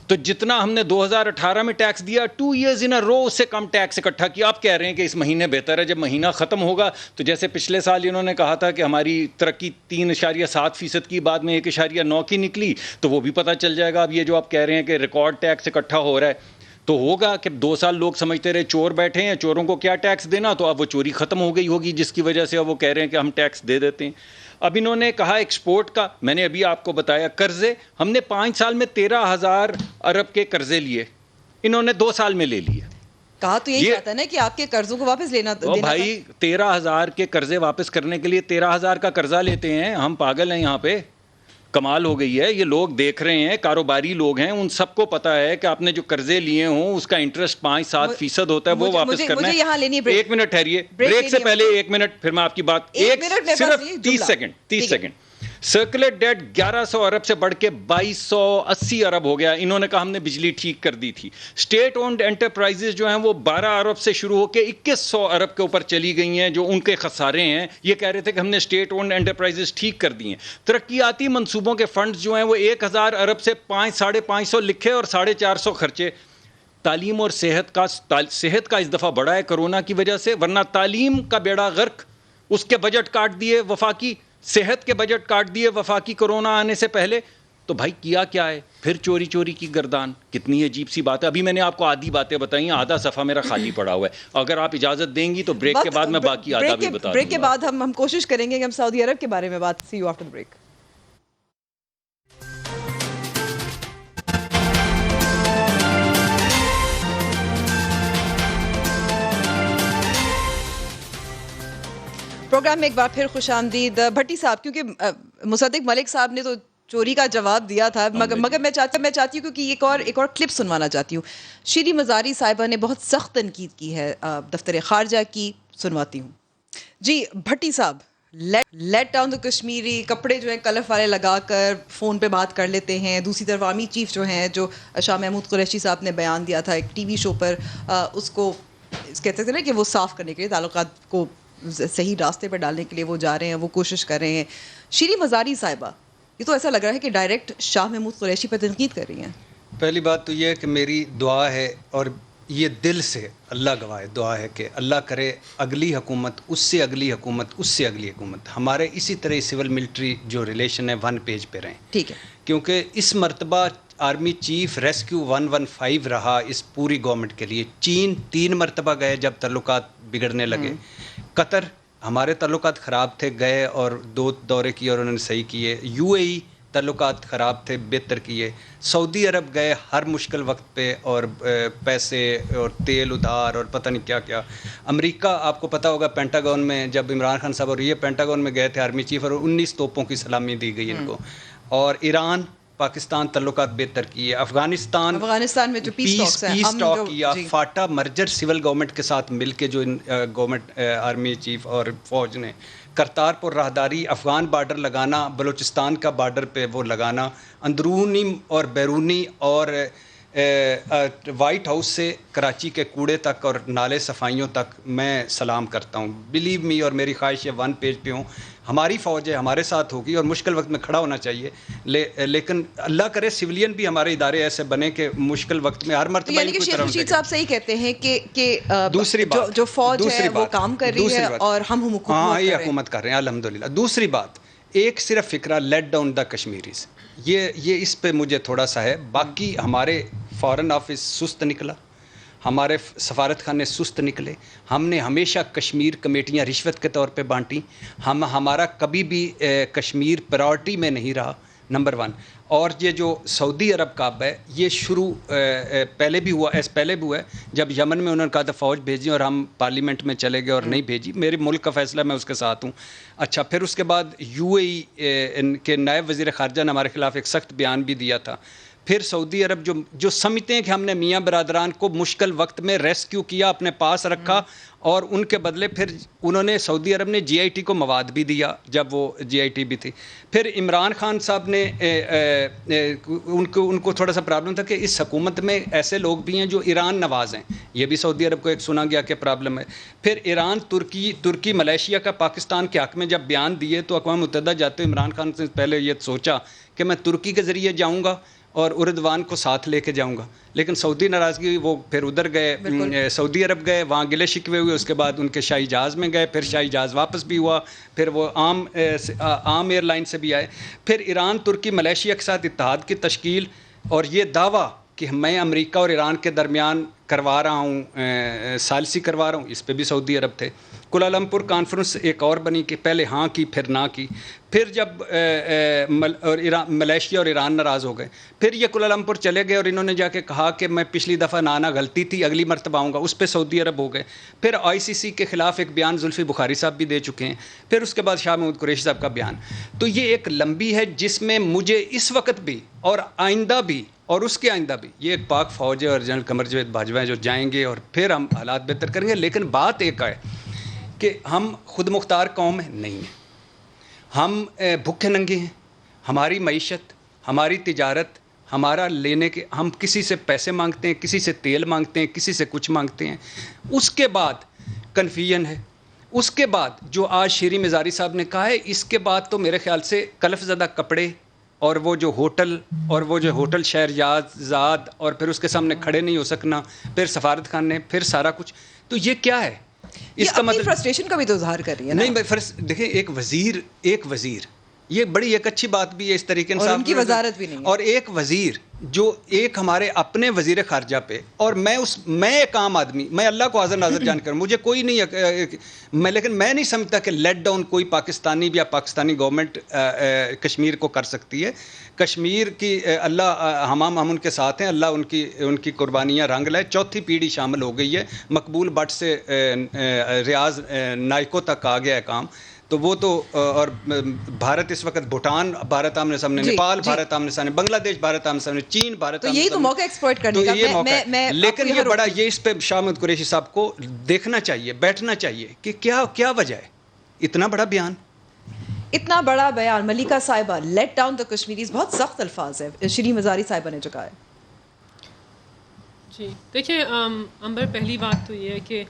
تو جتنا ہم نے 2018 میں ٹیکس دیا 2 ایئرز ان اے رو اس سے کم ٹیکس اکٹھا کیا. آپ کہہ رہے ہیں کہ اس مہینے بہتر ہے, جب مہینہ ختم ہوگا تو جیسے پچھلے سال انہوں نے کہا تھا کہ ہماری ترقی 3.7% کی, بعد میں 1.9 کی نکلی, تو وہ بھی پتہ چل جائے گا. اب یہ جو آپ کہہ رہے ہیں کہ ریکارڈ ٹیکس اکٹھا ہو رہا ہے, تو ہوگا کہ 2 سال لوگ سمجھتے رہے چور بیٹھے ہیں, چوروں کو کیا ٹیکس دینا, تو اب وہ چوری ختم ہو گئی ہوگی جس کی وجہ سے اب وہ کہہ رہے ہیں کہ ہم ٹیکس دے دیتے ہیں. اب انہوں نے کہا ایکسپورٹ کا, میں نے ابھی آپ کو بتایا قرضے, ہم نے 5 سال میں 13,000 ارب کے قرضے لیے, انہوں نے 2 سال میں لے لیے. کہا تو یہی چاہتا ہے نا کہ آپ کے قرضوں کو واپس لینا. بھائی 13,000 کے قرضے واپس کرنے کے لیے 13,000 کا قرضہ لیتے ہیں, ہم پاگل ہیں یہاں پہ؟ کمال ہو گئی ہے. یہ لوگ دیکھ رہے ہیں, کاروباری لوگ ہیں, ان سب کو پتا ہے کہ آپ نے جو قرضے لیے ہوں اس کا انٹرسٹ 5-7% ہوتا ہے, وہ واپس کرنا ہے. 1 منٹ ٹھہریے, بریک سے پہلے 1 منٹ, پھر میں آپ کی بات صرف 30 سیکنڈ. سرکولر ڈیٹ 1100 ارب سے بڑھ کے 2280 ارب ہو گیا. انہوں نے کہا ہم نے بجلی ٹھیک کر دی تھی. اسٹیٹ اونڈ انٹرپرائزز جو ہیں وہ 12 ارب سے شروع ہو کے 2100 ارب کے اوپر چلی گئی ہیں, جو ان کے خسارے ہیں. یہ کہہ رہے تھے کہ ہم نے اسٹیٹ اونڈ انٹرپرائزز ٹھیک کر دی ہیں. ترقیاتی منصوبوں کے فنڈز جو ہیں وہ 1000 ارب سے 500-550 لکھے اور 450 خرچے. تعلیم اور صحت کا اس دفعہ بڑا ہے کرونا کی وجہ سے, ورنہ تعلیم کا بیڑا غرق, اس کے بجٹ کاٹ دیے وفاقی, صحت کے بجٹ کاٹ دیے وفاقی کرونا آنے سے پہلے. تو بھائی کیا ہے پھر چوری کی گردان. کتنی عجیب سی بات ہے. ابھی میں نے آپ کو آدھی باتیں بتائی ہیں, آدھا صفحہ میرا خالی پڑا ہوا ہے. اگر آپ اجازت دیں گی تو بریک کے بعد میں باقی آدھا بھی بتا دوں گا. بریک کے بعد ہم کوشش کریں گے کہ ہم سعودی عرب کے بارے میں بات. سی یو آفٹر بریک. پروگرام میں ایک بار پھر خوش آمدید. بھٹی صاحب, کیونکہ مصدق ملک صاحب نے تو چوری کا جواب دیا تھا, مگر میں چاہتی ہوں کہ ایک اور کلپ سنوانا چاہتی ہوں. شیریں مزاری صاحبہ نے بہت سخت تنقید کی ہے دفتر خارجہ کی, سنواتی ہوں. جی بھٹی صاحب, لیٹ ڈاؤن دا کشمیری, کپڑے جو ہیں کلف والے لگا کر فون پہ بات کر لیتے ہیں. دوسری طرف آرمی چیف جو ہیں, جو شاہ محمود قریشی صاحب نے بیان دیا تھا ایک ٹی وی شو پر, اس کو کہتے تھے نا کہ وہ صاف کرنے کے لیے, تعلقات کو صحیح راستے پہ ڈالنے کے لیے وہ جا رہے ہیں, وہ کوشش کر رہے ہیں. شیریں مزاری صاحبہ, یہ تو ایسا لگ رہا ہے کہ ڈائریکٹ شاہ محمود قریشی پر تنقید کر رہی ہیں. پہلی بات تو یہ ہے کہ میری دعا ہے, اور یہ دل سے اللہ گواہ دعا ہے کہ اللہ کرے اگلی حکومت, اس سے اگلی حکومت, اس سے اگلی حکومت ہمارے اسی طرح سول ملٹری جو ریلیشن ہے 1 پیج پہ رہیں. ٹھیک ہے, کیونکہ اس مرتبہ آرمی چیف ریسکیو 115 رہا اس پوری گورنمنٹ کے لیے. چین 3 مرتبہ گئے جب تعلقات بگڑنے لگے. قطر, ہمارے تعلقات خراب تھے, گئے اور 2 دورے کیے اور انہوں نے صحیح کیے. UAE تعلقات خراب تھے, بہتر کیے. سعودی عرب گئے ہر مشکل وقت پہ, اور پیسے اور تیل ادھار اور پتہ نہیں کیا کیا. امریکہ, آپ کو پتہ ہوگا پینٹاگون میں جب عمران خان صاحب اور یہ پینٹاگون میں گئے تھے آرمی چیف, اور 19 توپوں کی سلامی دی گئی ان کو. اور ایران پاکستان تعلقات بہتر کیے. افغانستان میں جو پیس ٹاک کیا. فاٹا مرجر سول گورنمنٹ کے ساتھ مل کے جو گورنمنٹ آرمی چیف اور فوج نے, کرتارپور راہداری, افغان بارڈر لگانا, بلوچستان کا بارڈر پہ وہ لگانا, اندرونی اور بیرونی, اور وائٹ ہاؤس سے کراچی کے کوڑے تک اور نالے صفائیوں تک میں سلام کرتا ہوں. بلیو می, اور میری خواہش ہے 1 پیج پہ ہوں. ہماری فوج ہے, ہمارے ساتھ ہوگی, اور مشکل وقت میں کھڑا ہونا چاہیے. لیکن اللہ کرے سویلین بھی ہمارے ادارے ایسے بنے کہ مشکل وقت میں ہر مرتبہ ان کی طرح. رشید صاحب صحیح کہتے ہیں کہ دوسری بات جو فوج ہے وہ کام کر رہی ہے اور ہم حکومت کر رہے ہیں الحمدللہ. دوسری بات, ایک صرف فکرہ لیٹ ڈاؤن دا کشمیریز, یہ اس پہ مجھے تھوڑا سا ہے. باقی ہمارے فارن آفس سست نکلا, ہمارے سفارت خانے سست نکلے. ہم نے ہمیشہ کشمیر کمیٹیاں رشوت کے طور پہ بانٹیں. ہمارا کبھی بھی کشمیر پرائورٹی میں نہیں رہا, نمبر 1. اور یہ جو سعودی عرب کا ہے, یہ شروع پہلے بھی ہوا ہے جب یمن میں انہوں نے کہا تھا فوج بھیجیں, اور ہم پارلیمنٹ میں چلے گئے اور نہیں بھیجی. میرے ملک کا فیصلہ, میں اس کے ساتھ ہوں. اچھا, پھر اس کے بعد UAE کے نائب وزیر خارجہ نے ہمارے خلاف ایک سخت بیان بھی دیا تھا. پھر سعودی عرب جو سمجھتے ہیں کہ ہم نے میاں برادران کو مشکل وقت میں ریسکیو کیا, اپنے پاس رکھا, اور ان کے بدلے پھر انہوں نے سعودی عرب نے GIT کو مواد بھی دیا جب وہ GIT بھی تھی. پھر عمران خان صاحب نے ان کو تھوڑا سا پرابلم تھا کہ اس حکومت میں ایسے لوگ بھی ہیں جو ایران نواز ہیں. یہ بھی سعودی عرب کو ایک سنا گیا کہ پرابلم ہے. پھر ایران, ترکی, ملیشیا کا پاکستان کے حق میں جب بیان دیے تو اقوام متحدہ جاتے عمران خان سے پہلے یہ سوچا کہ میں ترکی کے ذریعے جاؤں گا اور اردوان کو ساتھ لے کے جاؤں گا. لیکن سعودی ناراضگی, وہ پھر ادھر گئے, سعودی عرب گئے, وہاں گلے شکوے ہوئے. اس کے بعد ان کے شاہی جہاز میں گئے, پھر شاہی جہاز واپس بھی ہوا, پھر وہ عام ایئر لائن سے بھی آئے. پھر ایران, ترکی, ملیشیا کے ساتھ اتحاد کی تشکیل, اور یہ دعویٰ کہ میں امریکہ اور ایران کے درمیان کروا رہا ہوں ثالثی کروا رہا ہوں, اس پہ بھی سعودی عرب تھے. کوالالمپور کانفرنس ایک اور بنی کہ پہلے ہاں کی پھر نہ کی, پھر جب ملیشیا اور ایران ناراض ہو گئے, پھر یہ کوالالمپور چلے گئے اور انہوں نے جا کے کہا کہ میں پچھلی دفعہ نانا غلطی تھی, اگلی مرتبہ آؤں گا, اس پہ سعودی عرب ہو گئے. پھر ICC کے خلاف ایک بیان زلفی بخاری صاحب بھی دے چکے ہیں, پھر اس کے بعد شاہ محمود قریشی صاحب کا بیان. تو یہ ایک لمبی ہے جس میں مجھے اس وقت بھی اور آئندہ بھی اور اس کے آئندہ بھی, یہ ایک پاک فوج ہے اور جنرل قمر جاوید باجوہ ہیں جو جائیں گے اور پھر ہم حالات بہتر کریں گے. لیکن بات ایک ہے کہ ہم خود مختار قوم نہیں ہیں, ہم بھوکے ننگے ہیں. ہماری معیشت, ہماری تجارت, ہمارا لینے کے, ہم کسی سے پیسے مانگتے ہیں, کسی سے تیل مانگتے ہیں, کسی سے کچھ مانگتے ہیں. اس کے بعد کنفیوژن ہے. اس کے بعد جو آج شیری مزاری صاحب نے کہا ہے, اس کے بعد تو میرے خیال سے کلف زدہ کپڑے اور وہ جو ہوٹل شہریاد اور پھر اس کے سامنے کھڑے نہیں ہو سکنا, پھر سفارت خانے, پھر سارا کچھ. تو یہ کیا ہے؟ اس کا مطلب فرسٹریشن کا بھی تو اظہار کر رہی ہے. نہیں دیکھیں, ایک وزیر یہ بڑی ایک اچھی بات بھی ہے اس طریقے سے, اور ان کی وزارت بھی نہیں ہے. اور ایک وزیر جو ایک ہمارے اپنے وزیر خارجہ پہ, اور میں ایک عام آدمی, میں اللہ کو حاضر ناظر جان کر, مجھے کوئی نہیں لیکن میں نہیں سمجھتا کہ لیٹ ڈاؤن کوئی پاکستانی یا پاکستانی گورنمنٹ کشمیر کو کر سکتی ہے. کشمیر کی اللہ ہم ان کے ساتھ ہیں, اللہ ان کی قربانیاں رنگ لائے. چوتھی پیڑھی شامل ہو گئی ہے, مقبول بٹ سے ریاض نائکو تک آ گیا ہے کام. تو وہ تو, اور بھارت اس وقت بھوٹان بھارت آمنے سامنے, نیپال بھارت آمنے سامنے, بنگلہ دیش بھارت آمنے سامنے, چین بھارت آمنے سامنے. یہی تو موقع ایکسپلائٹ کرنے کا. یہ موقع ہے, لیکن یہ بڑا, یہ اس پہ شاہ محمود قریشی صاحب کو دیکھنا چاہیے, بیٹھنا چاہیے کہ کیا وجہ ہے اتنا بڑا بیان. ملیکہ صاحبہ, لیٹ ڈاؤن دا کشمیریز, بہت سخت الفاظ ہے شیری مزاری صاحبہ نے جو کہا ہے. جی دیکھیں امبر, پہلی بات تو یہ ہے کہ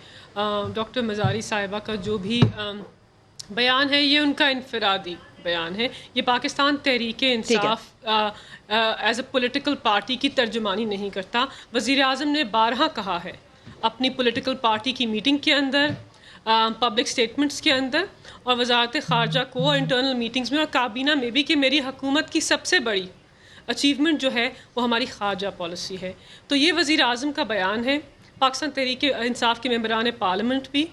ڈاکٹر مزاری صاحبہ کا جو بھی بیان ہے یہ ان کا انفرادی بیان ہے. یہ Pakistan Tehreek Insaf as a political party کی ترجمانی نہیں کرتا. وزیر اعظم نے بارہا کہا ہے اپنی پولیٹیکل پارٹی کی میٹنگ کے اندر, پبلک سٹیٹمنٹس کے اندر, اور وزارت خارجہ کو اور انٹرنل میٹنگز میں اور کابینہ میں بھی, کہ میری حکومت کی سب سے بڑی اچیومنٹ جو ہے وہ ہماری خارجہ پالیسی ہے. تو یہ وزیر اعظم کا بیان ہے. پاکستان تحریک انصاف کے ممبران پارلیمنٹ بھی,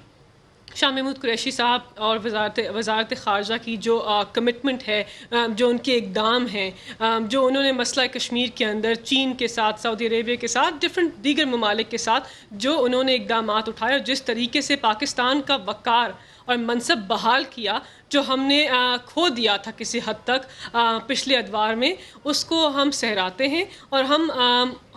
شاہ محمود قریشی صاحب اور وزارت خارجہ کی جو کمٹمنٹ ہے, جو ان کے اقدام ہیں, جو انہوں نے مسئلہ کشمیر کے اندر چین کے ساتھ, سعودی عربیہ کے ساتھ, ڈفرینٹ دیگر ممالک کے ساتھ جو انہوں نے اقدامات اٹھائے, اور جس طریقے سے پاکستان کا وقار اور منصب بحال کیا جو ہم نے کھو دیا تھا کسی حد تک پچھلے ادوار میں, اس کو ہم سہراتے ہیں. اور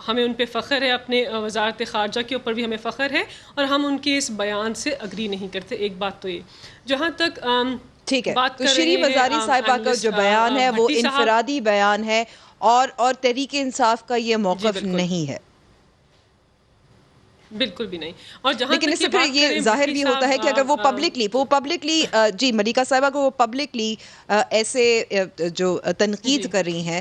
ہمیں ان پہ فخر ہے, اپنے وزارت خارجہ کے اوپر بھی ہمیں فخر ہے, اور ہم ان کے اس بیان سے اگری نہیں کرتے. ایک بات تو یہ. جہاں تک ٹھیک ہے, تو شیری مزاری صاحبہ کا جو بیان ہے وہ انفرادی بیان ہے, اور تحریک انصاف کا یہ موقف نہیں ہے. بالکل بھی نہیں. اور جہاں لیکن اس سے پھر یہ ظاہر بھی ہوتا ہے کہ اگر وہ پبلکلی جی ملیکہ صاحبہ کو وہ پبلکلی ایسے جو تنقید کر رہی ہیں,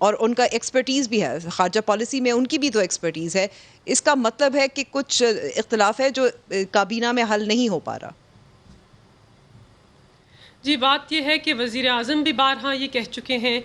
اور ان کا ایکسپرٹیز بھی ہے خارجہ پالیسی میں, ان کی بھی تو ایکسپرٹیز ہے, اس کا مطلب ہے کہ کچھ اختلاف ہے جو کابینہ میں حل نہیں ہو پا رہا. جی بات یہ ہے کہ وزیر اعظم بھی بارہا یہ کہہ چکے ہیں,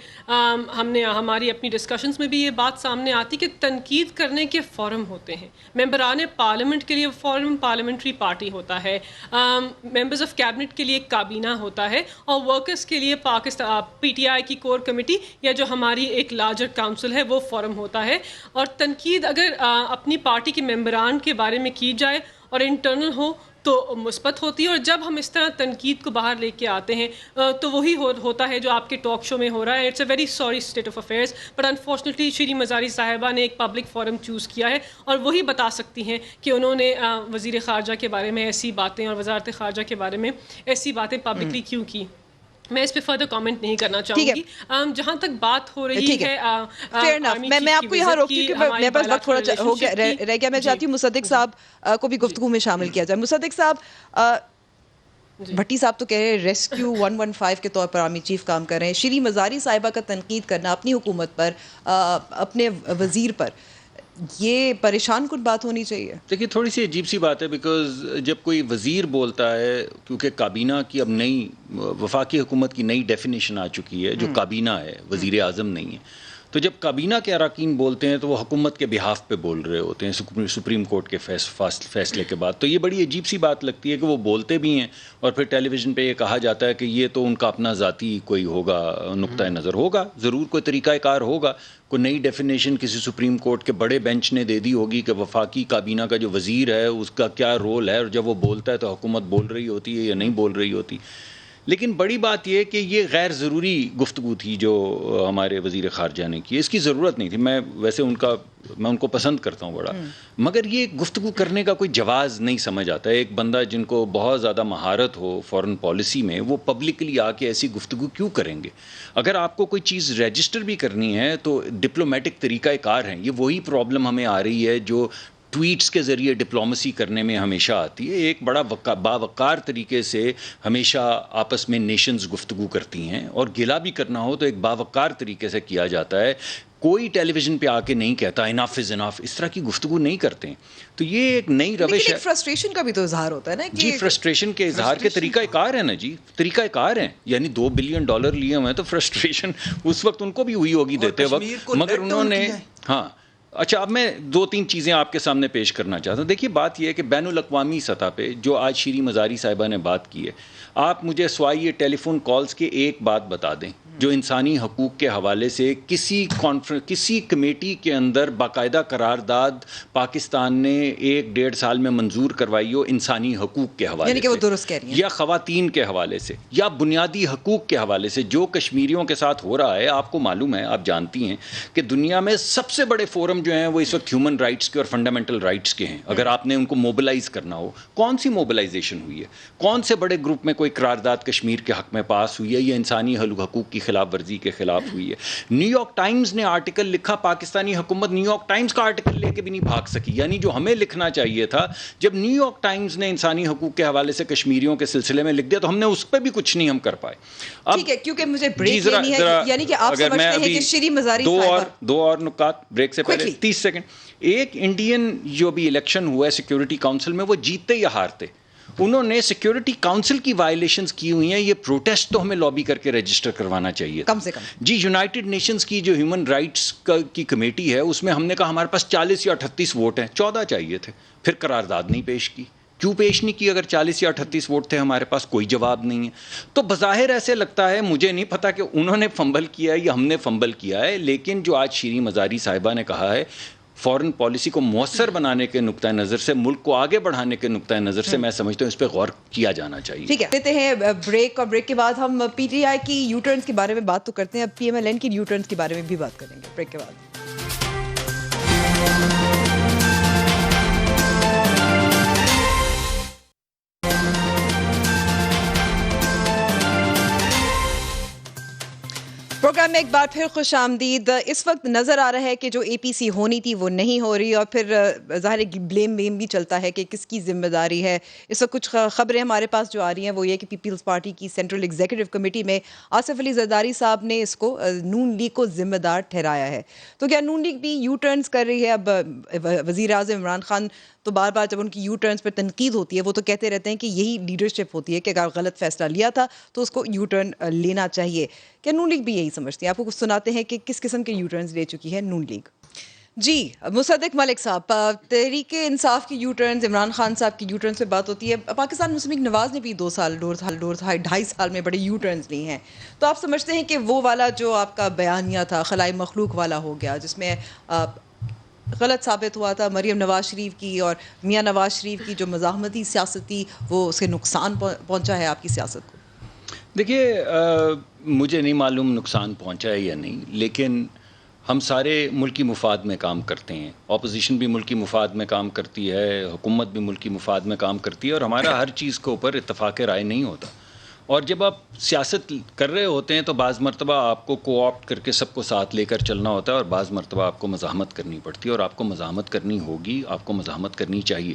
ہم نے ہماری اپنی ڈسکشنز میں بھی یہ بات سامنے آتی کہ تنقید کرنے کے فورم ہوتے ہیں. ممبران پارلیمنٹ کے لیے فورم پارلیمنٹری پارٹی ہوتا ہے, ممبرز آف کیبنٹ کے لیے ایک کابینہ ہوتا ہے, اور ورکرز کے لیے PTI کی کور کمیٹی یا جو ہماری ایک لارجر کاؤنسل ہے وہ فورم ہوتا ہے. اور تنقید اگر اپنی پارٹی کے ممبران کے بارے میں کی جائے اور انٹرنل ہو تو مثبت ہوتی ہے, اور جب ہم اس طرح تنقید کو باہر لے کے آتے ہیں تو وہی ہوتا ہے جو آپ کے ٹاک شو میں ہو رہا ہے. It's a very sorry state of affairs, but unfortunately Shireen Mazari صاحبہ نے ایک پبلک فورم چوز کیا ہے, اور وہی بتا سکتی ہیں کہ انہوں نے وزیر خارجہ کے بارے میں ایسی باتیں اور وزارت خارجہ کے بارے میں ایسی باتیں پبلکلی کیوں کی. میں اس پہ فردر کامنٹ نہیں کرنا چاہوں گی. جہاں تک بات ہو رہی ہے میں آپ کو یہاں روکتی ہوں کہ میرے پاس وقت تھوڑا ہو گیا رہ گیا. میں چاہتی ہوں مصدق صاحب کو بھی گفتگو میں شامل کیا جائے. مصدق صاحب, بھٹی صاحب تو کہہ رہے ہیں ریسکیو 115 کے طور پر آرمی چیف کام کر رہے ہیں. شیری مزاری صاحبہ کا تنقید کرنا اپنی حکومت پر, اپنے وزیر پر, یہ پریشان کن بات ہونی چاہیے. دیکھیے تھوڑی سی عجیب سی بات ہے, بیکاز جب کوئی وزیر بولتا ہے, کیونکہ کابینہ کی اب نئی وفاقی حکومت کی نئی ڈیفینیشن آ چکی ہے جو کابینہ ہے, وزیر اعظم نہیں ہے, تو جب کابینہ کے اراکین بولتے ہیں تو وہ حکومت کے بہاف پہ بول رہے ہوتے ہیں سپریم کورٹ کے فیصلے کے بعد. تو یہ بڑی عجیب سی بات لگتی ہے کہ وہ بولتے بھی ہیں اور پھر ٹیلی ویژن پہ یہ کہا جاتا ہے کہ یہ تو ان کا اپنا ذاتی کوئی ہوگا نقطۂ نظر ہوگا, ضرور کوئی طریقہ کار ہوگا, کوئی نئی ڈیفینیشن کسی سپریم کورٹ کے بڑے بینچ نے دے دی ہوگی کہ وفاقی کابینہ کا جو وزیر ہے اس کا کیا رول ہے, اور جب وہ بولتا ہے تو حکومت بول رہی ہوتی ہے یا نہیں بول رہی ہوتی. لیکن بڑی بات یہ کہ یہ غیر ضروری گفتگو تھی جو ہمارے وزیر خارجہ نے کی, اس کی ضرورت نہیں تھی. میں ویسے میں ان کو پسند کرتا ہوں بڑا, مگر یہ گفتگو کرنے کا کوئی جواز نہیں سمجھ آتا ہے. ایک بندہ جن کو بہت زیادہ مہارت ہو فورن پالیسی میں, وہ پبلکلی آ کے ایسی گفتگو کیوں کریں گے؟ اگر آپ کو کوئی چیز رجسٹر بھی کرنی ہے تو ڈپلومیٹک طریقہ کار ہیں. یہ وہی پرابلم ہمیں آ رہی ہے جو ٹویٹس کے ذریعے ڈپلومیسی کرنے میں ہمیشہ آتی ہے. ایک بڑا باوقار طریقے سے ہمیشہ آپس میں نیشنز گفتگو کرتی ہیں, اور گلا بھی کرنا ہو تو ایک باوقار طریقے سے کیا جاتا ہے. کوئی ٹیلی ویژن پہ آ کے نہیں کہتا انف از انف, اس طرح کی گفتگو نہیں کرتے ہیں. تو یہ ایک نئی روش ہے. فرسٹریشن کا بھی تو اظہار ہوتا ہے نا جی, فرسٹریشن کے اظہار کے طریقہ کار ہیں نا جی, طریقہ کار ہیں. یعنی $2 بلین لیے ہوئے ہیں تو فرسٹریشن اس وقت ان کو بھی ہوئی ہوگی دیتے وقت, مگر انہوں نے ہاں. اچھا, اب میں 2-3 چیزیں آپ کے سامنے پیش کرنا چاہتا ہوں. دیکھیے بات یہ ہے کہ بین الاقوامی سطح پہ جو آج شیریں مزاری صاحبہ نے بات کی ہے, آپ مجھے سوائے یہ ٹیلی فون کالز کے ایک بات بتا دیں جو انسانی حقوق کے حوالے سے کسی کمیٹی کے اندر باقاعدہ قرارداد پاکستان نے 1-1.5 سال میں منظور کروائی ہو انسانی حقوق کے حوالے یعنی کہ وہ سے, درست کہہ رہی ہیں, یا خواتین کے حوالے سے, یا بنیادی حقوق کے حوالے سے جو کشمیریوں کے ساتھ ہو رہا ہے. آپ کو معلوم ہے, آپ جانتی ہیں کہ دنیا میں سب سے بڑے فورم جو ہیں وہ اس وقت ہیومن رائٹس کے اور فنڈامنٹل رائٹس کے ہیں. اگر آپ نے ان کو موبلائز کرنا ہو, کون سی موبلائزیشن ہوئی ہے؟ کون سے بڑے گروپ میں کوئی قرارداد کشمیر کے حق میں پاس ہوئی ہے یا انسانی حقوق کی خلاف ورزی کے خلاف ہوئی ہے؟ نیو یارک ٹائمز نے آرٹیکل لکھا, پاکستانی حکومت نیو یارک ٹائمز کا آرٹیکل لے کے بھی نہیں بھاگ سکی. یعنی جو ہمیں لکھنا چاہیے تھا, جب نیو یارک ٹائمز نے انسانی حقوق کے حوالے سے کشمیریوں کے سلسلے میں لکھ دیا تو ہم نے اس پہ بھی کچھ نہیں ہم کر پائے. ٹھیک ہے, کیونکہ مجھے بریک لینی ہے, یعنی کہ آپ سمجھتے ہیں کہ شیریں مزاری دو اور نکات بریک سے پہلے 30 سیکنڈ. ایک انڈین جو بھی الیکشن ہوا ہے سیکیورٹی کاؤنسل میں, وہ جیتتے یا ہارتے, انہوں نے سیکیورٹی کاؤنسل کی وائلیشنز کی ہوئی ہیں. یہ پروٹیسٹ تو ہمیں لابی کر کے رجسٹر کروانا چاہیے کم سے کم. جی, یونائٹڈ نیشنز کی جو ہیومن رائٹس کی کمیٹی ہے, اس میں ہم نے کہا ہمارے پاس 40 یا 38 ووٹ ہیں, 14 چاہیے تھے, پھر قرارداد نہیں پیش کی. کیوں پیش نہیں کی اگر 40 یا 38 ووٹ تھے ہمارے پاس؟ کوئی جواب نہیں ہے. تو بظاہر ایسے لگتا ہے, مجھے نہیں پتا کہ انہوں نے فمبل کیا ہے یا ہم نے فمبل کیا ہے, لیکن جو آج شیریں مزاری صاحبہ نے کہا ہے فورن پالیسی کو مؤثر بنانے کے نقطۂ نظر سے, ملک کو آگے بڑھانے کے نقطۂ نظر سے, میں سمجھتا ہوں اس پہ غور کیا جانا چاہیے. ٹھیک ہے, دیتے ہیں بریک, اور بریک کے بعد ہم پی ٹی آئی کی یو ٹرنز کے بارے میں بات تو کرتے ہیں, اب پی ایم ایل این کی یو ٹرنز کے بارے میں بھی بات کریں گے بریک کے بعد. پروگرام میں ایک بار پھر خوش آمدید. اس وقت نظر آ رہا ہے کہ جو اے پی سی ہونی تھی وہ نہیں ہو رہی, اور پھر ظاہر بلیم بھی چلتا ہے کہ کس کی ذمہ داری ہے. اس وقت کچھ خبریں ہمارے پاس جو آ رہی ہیں وہ یہ کہ پیپلز پارٹی کی سینٹرل ایگزیکٹو کمیٹی میں آصف علی زرداری صاحب نے اس کو نون لیگ کو ذمہ دار ٹھہرایا ہے. تو کیا نون لیگ بھی یو ٹرنز کر رہی ہے؟ اب وزیر اعظم عمران خان تو بار بار جب ان کی یو ٹرنز پر تنقید ہوتی ہے وہ تو کہتے رہتے ہیں کہ یہی لیڈرشپ ہوتی ہے کہ اگر غلط فیصلہ لیا تھا تو اس کو یو ٹرن لینا چاہیے. کیا نون لیگ بھی یہی سمجھتی ہے؟ آپ کو کچھ سناتے ہیں کہ کس قسم کے یو ٹرنز لے چکی ہے نون لیگ. جی مصدق ملک صاحب, تحریک انصاف کی یو ٹرنز, عمران خان صاحب کی یو ٹرنز پہ بات ہوتی ہے. پاکستان مسلم لیگ نواز نے بھی 2 سال 2.5 سال میں بڑے یو ٹرنز لی ہیں. تو آپ سمجھتے ہیں کہ وہ والا جو آپ کا بیانیہ تھا خلائی مخلوق والا ہو گیا, جس میں غلط ثابت ہوا تھا مریم نواز شریف کی اور میاں نواز شریف کی جو مزاحمتی سیاست تھی, وہ اس کے نقصان پہنچا ہے آپ کی سیاست کو؟ دیکھیے, مجھے نہیں معلوم نقصان پہنچا ہے یا نہیں, لیکن ہم سارے ملکی مفاد میں کام کرتے ہیں. اپوزیشن بھی ملکی مفاد میں کام کرتی ہے, حکومت بھی ملکی مفاد میں کام کرتی ہے, اور ہمارا ہر چیز کے اوپر اتفاق رائے نہیں ہوتا. اور جب آپ سیاست کر رہے ہوتے ہیں تو بعض مرتبہ آپ کو کو آپٹ کر کے سب کو ساتھ لے کر چلنا ہوتا ہے, اور بعض مرتبہ آپ کو مزاحمت کرنی پڑتی ہے, اور آپ کو مزاحمت کرنی ہوگی, آپ کو مزاحمت کرنی چاہیے.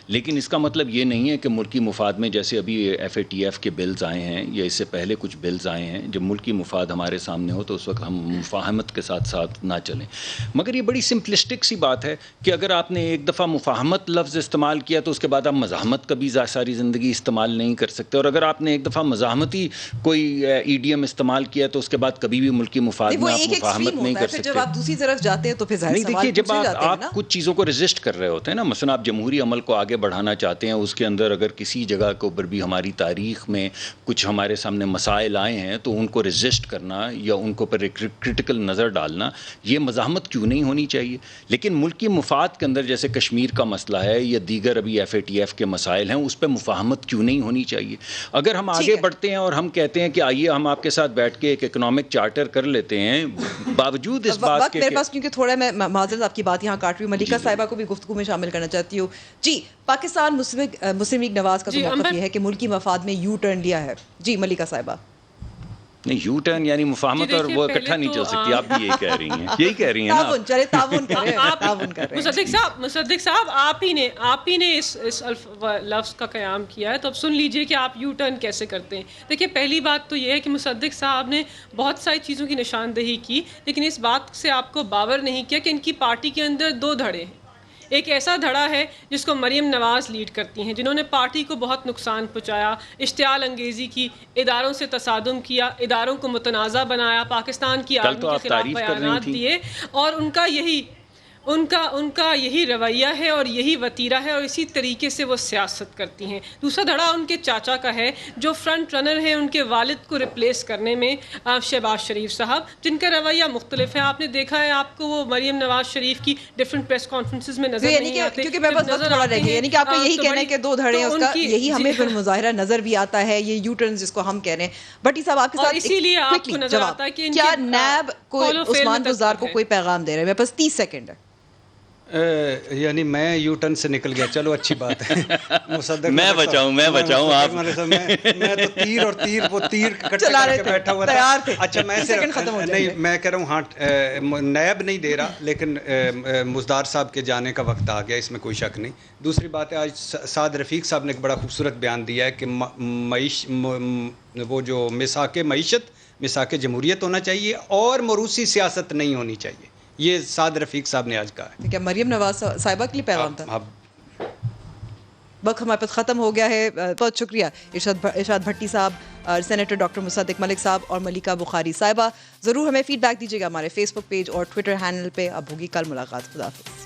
لیکن اس کا مطلب یہ نہیں ہے کہ ملکی مفاد میں جیسے ابھی FATF کے بلز آئے ہیں یا اس سے پہلے کچھ بلز آئے ہیں، جب ملکی مفاد ہمارے سامنے ہو تو اس وقت ہم مفاہمت کے ساتھ ساتھ نہ چلیں. مگر یہ بڑی سمپلسٹک سی بات ہے کہ اگر آپ نے ایک دفعہ مفاہمت لفظ استعمال کیا تو اس کے بعد آپ مزاحمت کبھی ساری زندگی استعمال نہیں کر سکتے، اور اگر آپ نے ایک دفعہ مزاحمتی کوئی ایڈیم استعمال کیا تو اس کے بعد کبھی بھی ملکی مفاد میں آپ مفاہمت نہیں کر سکتے. جب آپ دوسری طرف جاتے ہیں تو پھر نہیں، دیکھیے جب آپ کچھ چیزوں کو ریزسٹ کر رہے ہوتے ہیں نا، مثلا آپ جمہوری عمل کو آگے بڑھانا چاہتے ہیں، اس کے اندر اگر کسی جگہ کے اوپر بھی ہماری تاریخ میں کچھ ہمارے سامنے مسائل آئے ہیں تو ان کو ریزسٹ کرنا یا ان کو پر کرٹیکل نظر ڈالنا، یہ مزاحمت کیوں نہیں ہونی چاہیے. لیکن ملکی مفاد کے اندر جیسے کشمیر کا مسئلہ ہے یا دیگر ابھی FATF کے مسائل ہیں، اس پہ مفاہمت کیوں نہیں ہونی چاہیے. اگر ہم آگے بڑھتے ہیں اور ہم کہتے ہیں کہ آئیے ہم آپ کے ساتھ بیٹھ کے ایک اکنامک چارٹر کر لیتے ہیں، باوجود اس بات کے میرے پاس کیونکہ تھوڑا میں معذرت آپ کی بات یہاں کاٹ رہی ہوں، ملیکہ صاحبہ کو بھی گفتگو میں شامل کرنا چاہتی ہوں. جی، پاکستان مسلم لیگ نواز کا تو موقف یہ ہے کہ ملکی مفاد میں یو ٹرن لیا ہے. جی ملیکہ صاحبہ. نہیں، یو ٹرن یعنی مفاہمت اور وہ اکٹھا نہیں چل سکتی. آپ بھی یہی کہہ رہی ہیں، یہی کہہ رہی ہیں نا. تعاون کر رہے ہیں. مصدق صاحب آپ ہی نے اس لفظ کا قیام کیا ہے، تو اب سن لیجئے کہ آپ یو ٹرن کیسے کرتے ہیں. دیکھیے پہلی بات تو یہ ہے کہ مصدق صاحب نے بہت ساری چیزوں کی نشاندہی کی، لیکن اس بات سے آپ کو باور نہیں کیا کہ ان کی پارٹی کے اندر دو دھڑے ہیں. ایک ایسا دھڑا ہے جس کو مریم نواز لیڈ کرتی ہیں، جنہوں نے پارٹی کو بہت نقصان پہنچایا، اشتعال انگیزی کی، اداروں سے تصادم کیا، اداروں کو متنازع بنایا، پاکستان کی آرمی کے خلاف بیانات دیے، اور ان کا یہی رویہ ہے اور یہی وتیرہ ہے، اور اسی طریقے سے وہ سیاست کرتی ہیں. دوسرا دھڑا ان کے چاچا کا ہے جو فرنٹ رنر ہیں ان کے والد کو ریپلیس کرنے میں، شہباز شریف صاحب، جن کا رویہ مختلف ہے. آپ نے دیکھا ہے، آپ کو وہ مریم نواز شریف کی ڈفرینٹ پریس کانفرنسز میں نظر نہیں آتے، کیونکہ میرے پاس وقت تھوڑا رہ گیا. یعنی کہ آپ کا یہی کہنا ہے کہ دو دھڑے ہیں، اس کا یہی ہمیں پھر مظاہرہ نظر بھی آتا ہے، یہ یو ٹرن جس کو ہم کہہ رہے ہیں. بھٹی صاحب آپ کے ساتھ اسی لیے آپ کو نظر آتا ہے کہ کیا نیب کو عثمان گزار کو کوئی پیغام دے رہے ہیں؟ میرے پاس 30 سیکنڈ ہے. یعنی میں یو ٹرن سے نکل گیا، چلو اچھی بات ہے. میں بچاؤں آپ. میں تو تیر وہ تیر کٹے کر کے بیٹھا ہوا تھا. اچھا میں کہہ رہا ہوں، ہاں نیب نہیں دے رہا، لیکن مزدار صاحب کے جانے کا وقت آ گیا، اس میں کوئی شک نہیں. دوسری بات ہے، آج سعد رفیق صاحب نے ایک بڑا خوبصورت بیان دیا ہے کہ وہ جو مساک معیشت، مساک جمہوریت ہونا چاہیے اور موروثی سیاست نہیں ہونی چاہیے. یہ سعد رفیق صاحب نے آج کہا ہے. کیا مریم نواز صاحبہ کے لیے پیغام تھا؟ وقت ہمارے پاس ختم ہو گیا ہے. بہت شکریہ ارشاد بھٹی صاحب، سینیٹر ڈاکٹر مصدق ملک صاحب اور ملیکہ بخاری صاحبہ. ضرور ہمیں فیڈ بیک دیجیے گا ہمارے فیس بک پیج اور ٹویٹر ہینڈل پہ. اب ہوگی کل ملاقات. خدا حافظ.